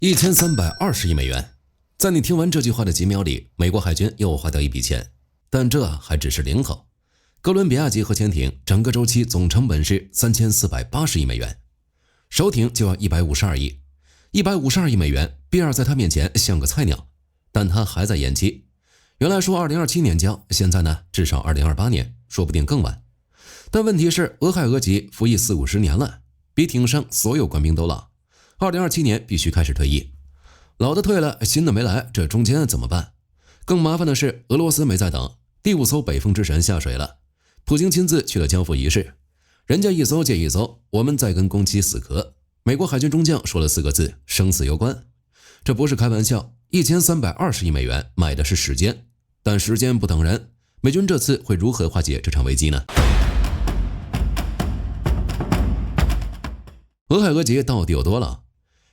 1320亿美元。在你听完这句话的几秒里，美国海军又花掉一笔钱，但这还只是零头。哥伦比亚级核潜艇整个周期总成本是3480亿美元，首艇就要152亿，152亿美元，比尔在他面前像个菜鸟，但他还在延期。原来说2027年交，现在呢至少2028年，说不定更晚。但问题是俄亥俄级服役40-50年了，比艇上所有官兵都老，2027年必须开始退役。老的退了，新的没来，这中间怎么办？更麻烦的是，俄罗斯没在等，第5艘北风之神下水了，普京亲自去了交付仪式，人家一艘接一艘，我们在跟攻击死磕。美国海军中将说了4个字：生死攸关。这不是开玩笑，1320亿美元买的是时间，但时间不等人，美军这次会如何化解这场危机呢？俄亥俄级到底有多老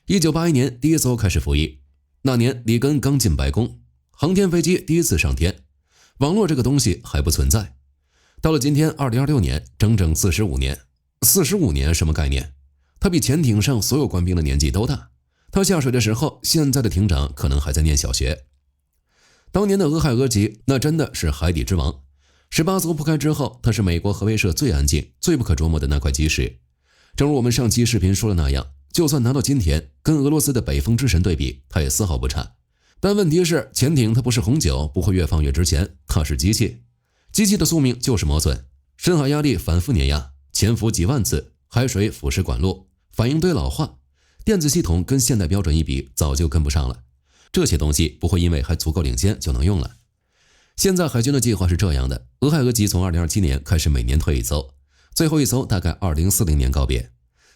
？1981年第1艘开始服役，那年里根刚进白宫，航天飞机第一次上天，网络这个东西还不存在。到了今天2026年，整整45年。45年什么概念？他比潜艇上所有官兵的年纪都大。他下水的时候，现在的艇长可能还在念小学。当年的俄亥俄级那真的是海底之王，18艘铺开之后，它是美国核威慑最安静、最不可捉摸的那块基石。正如我们上期视频说的那样，就算拿到今天跟俄罗斯的北风之神对比，它也丝毫不差。但问题是，潜艇它不是红酒，不会越放越值钱，它是机器。机器的宿命就是磨损，深海压力反复碾压，潜伏几万次，海水腐蚀管路，反应堆老化，电子系统跟现代标准一比，早就跟不上了。这些东西不会因为还足够领先就能用了。现在海军的计划是这样的：俄亥俄级从2027年开始每年退1艘，最后1艘大概2040年告别。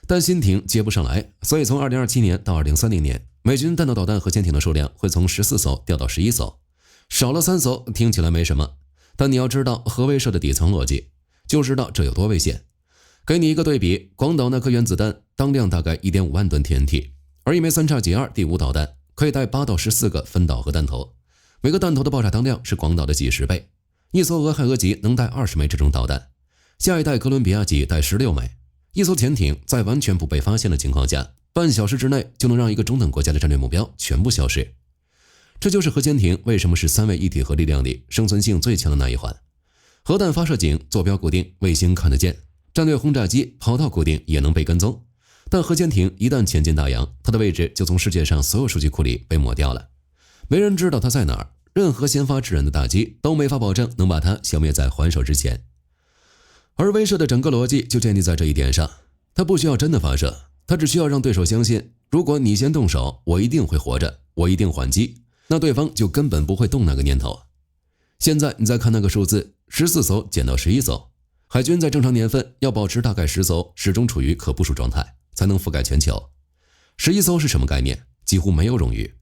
但新艇接不上来，所以从2027年到2030年，美军弹道导弹核潜艇的数量会从14艘掉到11艘，少了3艘，听起来没什么，但你要知道核威慑的底层逻辑，就知道这有多危险。给你一个对比，广岛那颗原子弹当量大概 1.5 万吨 TNT， 而一枚3x92第5导弹可以带8到14个分导核弹头，每个弹头的爆炸当量是广岛的几十倍。一艘俄亥俄级能带20枚这种导弹，下一代哥伦比亚级带16枚。一艘潜艇在完全不被发现的情况下，半小时之内就能让一个中等国家的战略目标全部消失。这就是核潜艇为什么是3位一体核力量里生存性最强的那一环。核弹发射井坐标固定，卫星看得见，战略轰炸机跑道固定，也能被跟踪。但核潜艇一旦潜进大洋，它的位置就从世界上所有数据库里被抹掉了，没人知道它在哪儿，任何先发制人的大机都没法保证能把它消灭在还手之前。而威慑的整个逻辑就建立在这一点上，它不需要真的发射，它只需要让对手相信，如果你先动手，我一定会活着，我一定还击，那对方就根本不会动那个念头。现在你再看那个数字，14艘减到11艘，海军在正常年份要保持大概10艘始终处于可部署状态，才能覆盖全球。11艘是什么概念？几乎没有冗余，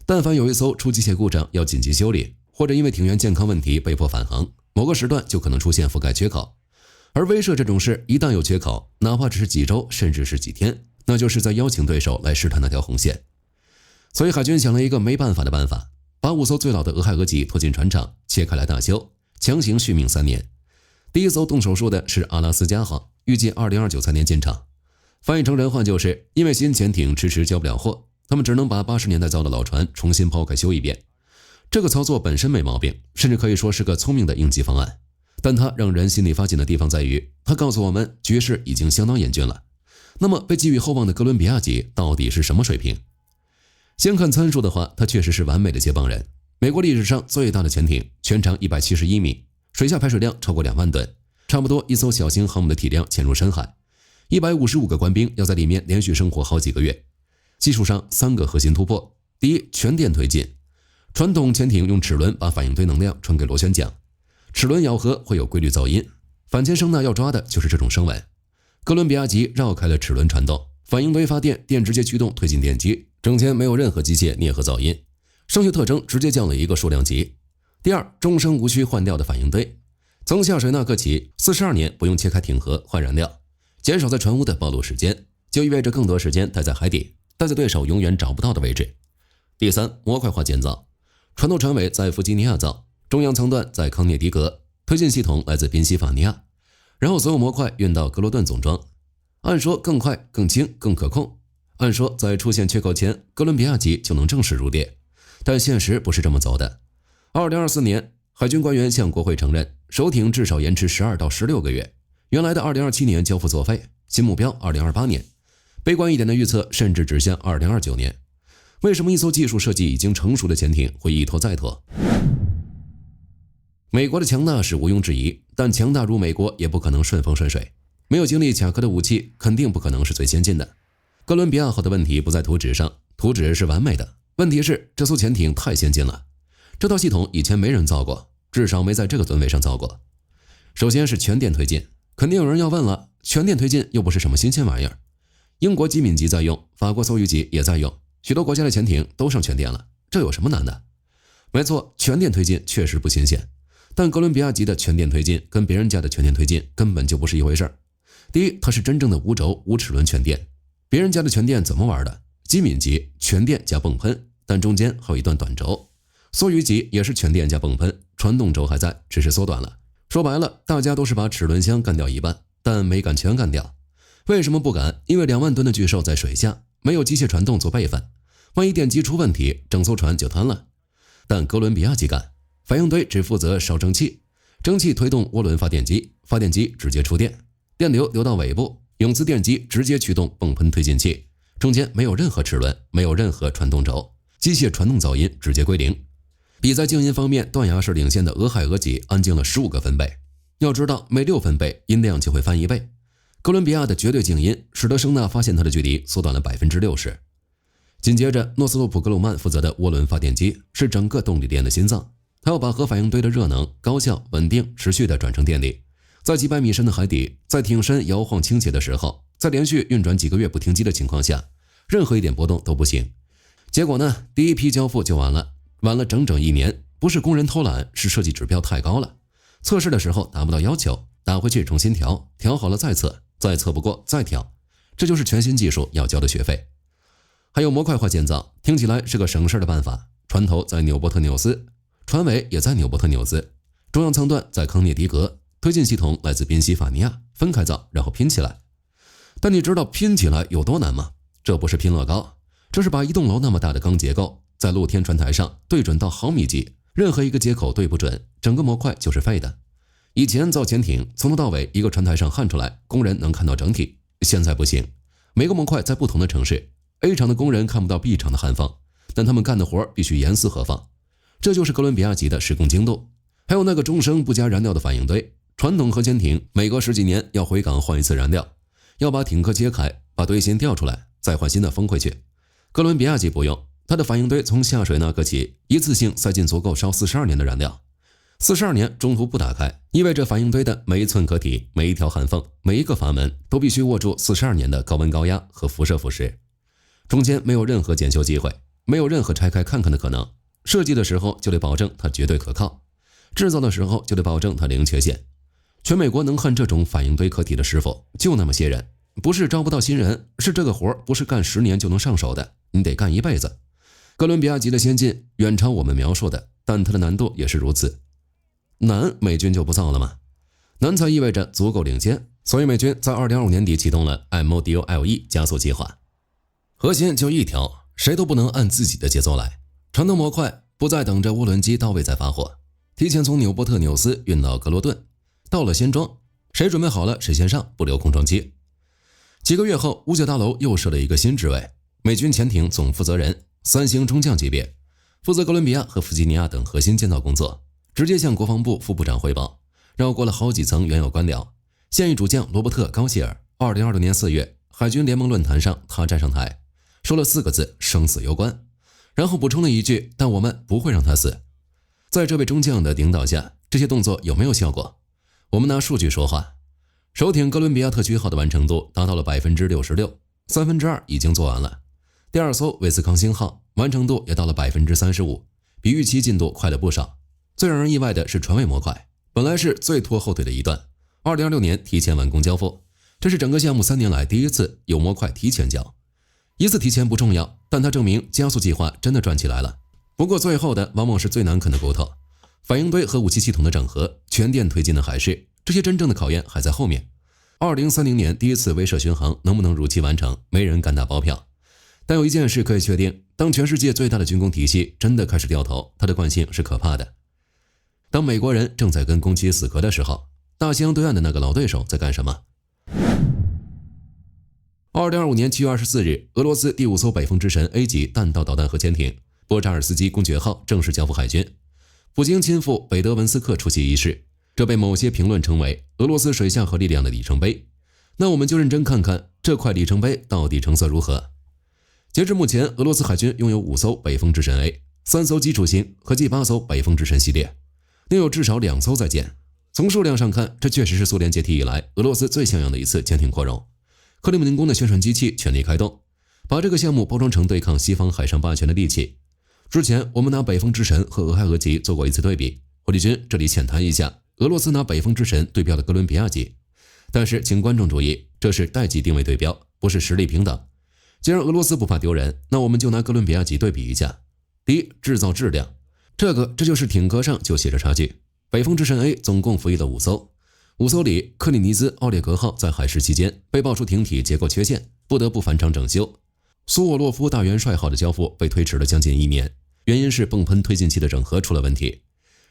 但凡有一艘出机械故障要紧急修理，或者因为艇员健康问题被迫返航，某个时段就可能出现覆盖缺口。而威慑这种事一旦有缺口，哪怕只是几周甚至是几天，那就是在邀请对手来试探那条红线。所以海军想了一个没办法的办法，把5艘最老的俄亥俄级拖进船厂，切开来大修，强行续命3年。第1艘动手术的是阿拉斯加号，预计2029年进场。翻译成人话就是因为新潜艇迟迟交不了货，他们只能把80年代造的老船重新抛开修一遍。这个操作本身没毛病，甚至可以说是个聪明的应急方案。但它让人心里发紧的地方在于，它告诉我们局势已经相当严峻了。那么被寄予厚望的哥伦比亚级到底是什么水平？先看参数的话，它确实是完美的接棒人。美国历史上最大的潜艇，全长171米，水下排水量超过2万吨，差不多一艘小型航母的体量潜入深海。155个官兵要在里面连续生活好几个月。技术上3个核心突破：第一，全电推进。传统潜艇用齿轮把反应堆能量传给螺旋桨，齿轮咬合会有规律噪音，反潜声呐要抓的就是这种声纹。哥伦比亚级绕开了齿轮传动，反应堆发电，电直接驱动推进电机，中间没有任何机械啮合噪音，声学特征直接降了一个数量级。第二，终生无需换掉的反应堆，从下水那刻起，42年不用切开艇盒换燃料，减少在船坞的暴露时间，就意味着更多时间待在海底，待在对手永远找不到的位置。第三，模块化建造，船头船尾在弗吉尼亚造，中央舱段在康涅狄格，推进系统来自宾夕法尼亚，然后所有模块运到格罗顿总装。按说更快、更轻、更可控，按说在出现缺口前，哥伦比亚级就能正式入列，但现实不是这么走的。2024年，海军官员向国会承认，首艇至少延迟12到16个月，原来的2027年交付作废，新目标2028年，悲观一点的预测甚至指向2029年。为什么一艘技术设计已经成熟的潜艇会一拖再拖？美国的强大是毋庸置疑，但强大如美国也不可能顺风顺水。没有经历卡壳的武器肯定不可能是最先进的。哥伦比亚号的问题不在图纸上，图纸是完美的，问题是这艘潜艇太先进了，这套系统以前没人造过，至少没在这个吨位上造过。首先是全电推进，肯定有人要问了，全电推进又不是什么新鲜玩意儿。英国机敏级在用，法国搜鱼级也在用，许多国家的潜艇都上全电了，这有什么难的？没错，全电推进确实不新鲜，但哥伦比亚级的全电推进跟别人家的全电推进根本就不是一回事儿。第一，它是真正的无轴无齿轮全电，别人家的全电怎么玩的？机敏级全电加泵喷，但中间还有一段短轴。梭鱼级也是全电加泵喷，传动轴还在，只是缩短了。说白了，大家都是把齿轮箱干掉一半，但没敢全干掉。为什么不敢？因为2万吨的巨兽在水下，没有机械传动做备份，万一电机出问题，整艘船就瘫了。但哥伦比亚级干，反应堆只负责烧蒸汽，蒸汽推动涡轮发电机，发电机直接出电，电流流到尾部，永磁电机直接驱动泵喷推进器，中间没有任何齿轮，没有任何传动轴，机械传动噪音直接归零。比在静音方面断崖式领先的俄亥俄级安静了15个分贝。要知道，每6分贝音量就会翻1倍。哥伦比亚的绝对静音使得声呐发现它的距离缩短了 60%。紧接着，诺斯洛普格鲁曼负责的涡轮发电机是整个动力链的心脏，它要把核反应堆的热能高效、稳定、持续地转成电力。在几百米深的海底，在艇身摇晃倾斜的时候，在连续运转几个月不停机的情况下，任何一点波动都不行。结果呢，第一批交付就晚了整整1年，不是工人偷懒，是设计指标太高了。测试的时候达不到要求，打回去重新调，调好了再测，再测不过再调，这就是全新技术要交的学费。还有模块化建造，听起来是个省事的办法。船头在纽波特纽斯，船尾也在纽波特纽斯，中央舱段在康涅狄格，推进系统来自宾夕法尼亚，分开造然后拼起来。但你知道拼起来有多难吗？这不是拼乐高，这是把一栋楼那么大的钢结构在露天船台上对准到毫米级，任何一个接口对不准，整个模块就是废的。以前造潜艇从头到尾一个船台上焊出来，工人能看到整体，现在不行，每个模块在不同的城市， A 厂的工人看不到 B 厂的焊缝，但他们干的活必须严丝合缝。这就是哥伦比亚级的施工精度。还有那个终生不加燃料的反应堆，传统核潜艇每隔10几年要回港换一次燃料，要把艇壳揭开，把堆芯调出来，再换新的封回去。哥伦比亚级不用，它的反应堆从下水那刻起，一次性塞进足够烧42年的燃料。42年中途不打开，意味着反应堆的每一寸壳体、每一条焊缝、每一个阀门都必须握住42年的高温高压和辐射腐蚀，中间没有任何检修机会，没有任何拆开看看的可能。设计的时候就得保证它绝对可靠，制造的时候就得保证它零缺陷。全美国能焊这种反应堆壳体的师傅就那么些人，不是招不到新人，是这个活不是干10年就能上手的，你得干一辈子。哥伦比亚级的先进远超我们描述的，但它的难度也是如此。难，美军就不造了吗？难才意味着足够领先，所以美军在2025年底启动了 MODULE 加速计划。核心就一条，谁都不能按自己的节奏来。传动模块不再等着涡轮机到位再发货，提前从纽波特纽斯运到格罗顿，到了先装，谁准备好了谁先上，不留空窗期。几个月后，59大楼又设了一个新职位，美军潜艇总负责人，3星中将级别，负责哥伦比亚和弗吉尼亚等核心建造工作，直接向国防部副部长汇报，绕过了好几层原有官僚。现役主将罗伯特·高希尔2026年4月海军联盟论坛上他站上台，说了4个字：生死攸关，然后补充了一句：但我们不会让他死。在这位中将的领导下，这些动作有没有效果？我们拿数据说话。首艇哥伦比亚特区号的完成度达到了 66%，2/3 已经做完了。第二艘威斯康星号完成度也到了 35%， 比预期进度快了不少。最让人意外的是船尾模块，本来是最拖后腿的一段，2026年提前完工交付，这是整个项目3年来第一次有模块提前交。一次提前不重要，但它证明加速计划真的转起来了。不过最后的往往是最难啃的骨头，反应堆和武器系统的整合，全电推进的海试，这些真正的考验还在后面。2030年第一次威慑巡航能不能如期完成，没人敢打包票。但有一件事可以确定，当全世界最大的军工体系真的开始掉头，它的惯性是可怕的。当美国人正在跟攻击死磕的时候，大西洋对岸的那个老对手在干什么？2025年7月24日，俄罗斯第5艘北风之神 A 级弹道导弹核潜艇波扎尔斯基公爵号正式交付海军。普京亲赴北德文斯克出席仪式，这被某些评论称为俄罗斯水下核力量的里程碑。那我们就认真看看这块里程碑到底成色如何。截至目前，俄罗斯海军拥有5艘北风之神 A、3艘基础型和计8艘北风之神系列，另有至少2艘在建。从数量上看，这确实是苏联解体以来俄罗斯最像样的一次潜艇扩容。克里姆林宫的宣传机器全力开动，把这个项目包装成对抗西方海上霸权的利器。之前我们拿北风之神和俄亥俄级做过一次对比，火力军这里浅谈一下俄罗斯拿北风之神对标的哥伦比亚级。但是请观众注意，这是代级定位对标，不是实力平等。既然俄罗斯不怕丢人，那我们就拿哥伦比亚级对比一下。第一，制造质量，这就是艇壳上就写着差距。北风之神 A 总共服役了5艘，5艘里克里尼兹奥列格号在海试期间被爆出艇体结构缺陷，不得不返厂整修。苏沃洛夫大元帅号的交付被推迟了将近1年，原因是泵喷推进器的整合出了问题。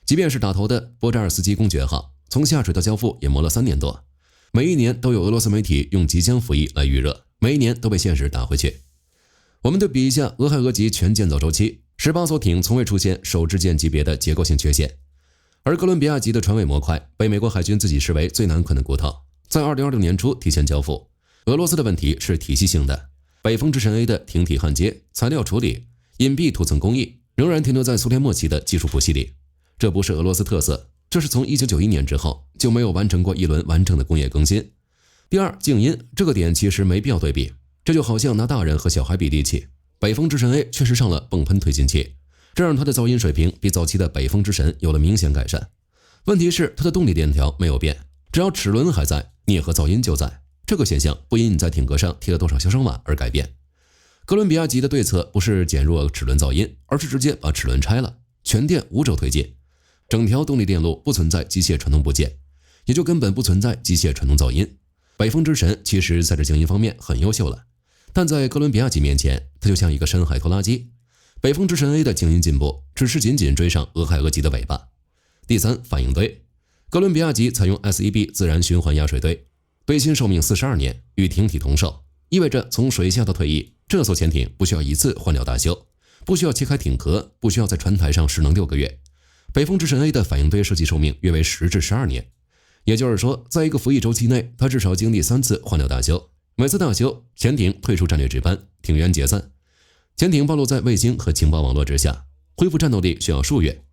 即便是打头的波扎尔斯基公爵号，从下水到交付也磨了3年多。每一年都有俄罗斯媒体用即将服役来预热，每一年都被现实打回去。我们对比一下俄亥俄级全建造周期，18艘艇从未出现首支舰级别的结构性缺陷。而哥伦比亚级的船尾模块被美国海军自己视为最难啃的骨头，在2026年初提前交付。俄罗斯的问题是体系性的，北风之神 A 的艇体焊接、材料处理、隐蔽涂层工艺仍然停留在苏联末期的技术谱系里。这不是俄罗斯特色，这是从1991年之后就没有完成过一轮完整的工业更新。第二，静音，这个点其实没必要对比，这就好像拿大人和小孩比力气。北风之神 A 确实上了泵喷推进器，这让它的噪音水平比早期的北风之神有了明显改善。问题是它的动力链条没有变，只要齿轮还在，啮合噪音就在。这个现象不因你在艇壳上贴了多少消声瓦而改变。哥伦比亚级的对策不是减弱齿轮噪音，而是直接把齿轮拆了，全电无轴推进，整条动力电路不存在机械传动部件，也就根本不存在机械传动噪音。北风之神其实在这静音方面很优秀了，但在哥伦比亚级面前，它就像一个深海拖拉机。北风之神 A 的静音进步只是仅仅追上俄亥俄级的尾巴。第三，反应堆，哥伦比亚级采用 SEB 自然循环压水堆，堆芯寿命42年，与艇体同寿，意味着从水下到退役，这艘潜艇不需要一次换掉大修，不需要切开艇壳，不需要在船台上失能6个月。北风之神 A 的反应堆设计寿命约为10至12年，也就是说，在一个服役周期内，它至少经历3次换掉大修，每次大修，潜艇退出战略值班，艇员解散，潜艇暴露在卫星和情报网络之下，恢复战斗力需要数月。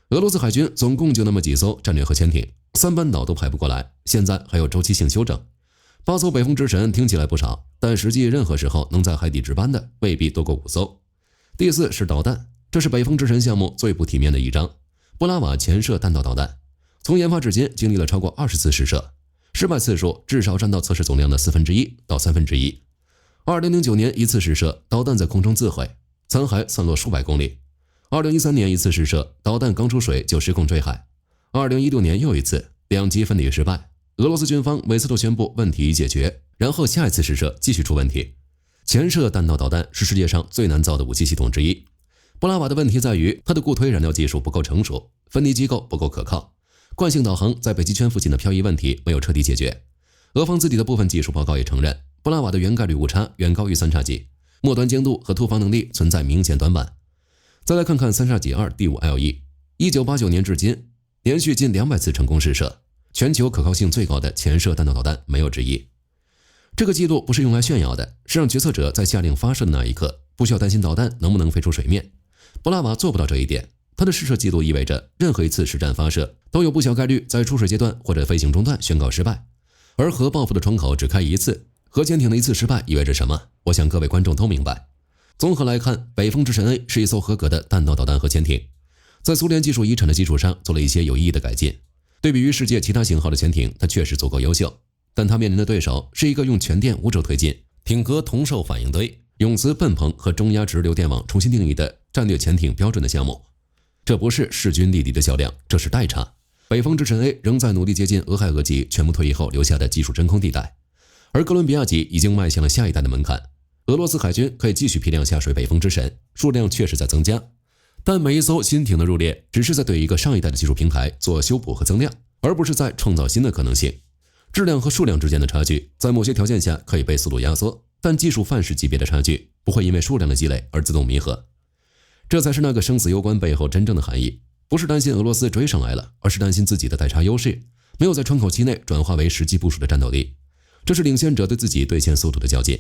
俄罗斯海军总共就那么几艘战略核潜艇，3班岛都排不过来，现在还有周期性休整。8艘北风之神听起来不少，但实际任何时候能在海底值班的未必多过5艘。第四是导弹，这是北风之神项目最不体面的一章。布拉瓦潜射弹道导弹从研发至今经历了超过20次试射，失败次数至少占到测试总量的1/4到1/3。2009年一次试射，导弹在空中自毁，残骸散落数百公里。2013年一次试射，导弹刚出水就失控坠海。2016年又一次，2级分离失败。俄罗斯军方每次都宣布问题已解决，然后下一次试射继续出问题。潜射弹道导弹是世界上最难造的武器系统之一。布拉瓦的问题在于它的固推燃料技术不够成熟，分离机构不够可靠，惯性导航在北极圈附近的漂移问题没有彻底解决。俄方自己的部分技术报告也承认，布拉瓦的原概率误差远高于三叉戟，末端精度和突防能力存在明显短板。再来看看三叉戟2第5 LE，1989年至今连续近200次成功试射，全球可靠性最高的潜射弹道导弹没有之一。这个记录不是用来炫耀的，是让决策者在下令发射的那一刻不需要担心导弹能不能飞出水面。布拉瓦做不到这一点，他的试射记录意味着任何一次实战发射都有不小概率在出水阶段或者飞行中段宣告失败。而核报复的窗口只开一次，核潜艇的一次失败意味着什么？我想各位观众都明白。综合来看，北风之神 A 是一艘合格的弹道导弹核潜艇，在苏联技术遗产的基础上做了一些有意义的改进。对比于世界其他型号的潜艇，它确实足够优秀，但它面临的对手是一个用全电无轴推进、艇壳同受反应堆、永磁泵棚和中压直流电网重新定义的战略潜艇标准的项目。这不是势均力敌的较量，这是代差。北风之神 A 仍在努力接近俄亥俄级全部退役后留下的技术真空地带，而哥伦比亚级已经迈向了下一代的门槛。俄罗斯海军可以继续批量下水北风之神，数量确实在增加。但每一艘新艇的入列，只是在对一个上一代的技术平台做修补和增量，而不是在创造新的可能性。质量和数量之间的差距，在某些条件下可以被速度压缩，但技术范式级别的差距不会因为数量的积累而自动弥合。这才是那个生死攸关背后真正的含义，不是担心俄罗斯追上来了，而是担心自己的代差优势没有在窗口期内转化为实际部署的战斗力。这是领先者对自己兑现速度的较劲。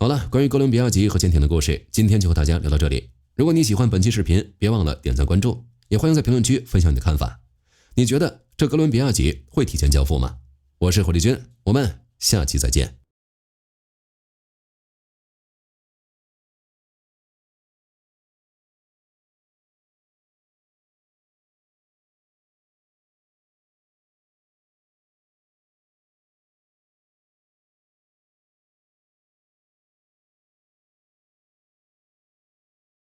好了，关于哥伦比亚级和潜艇的故事，今天就和大家聊到这里。如果你喜欢本期视频，别忘了点赞关注，也欢迎在评论区分享你的看法。你觉得这哥伦比亚级会提前交付吗？我是火力军，我们下期再见。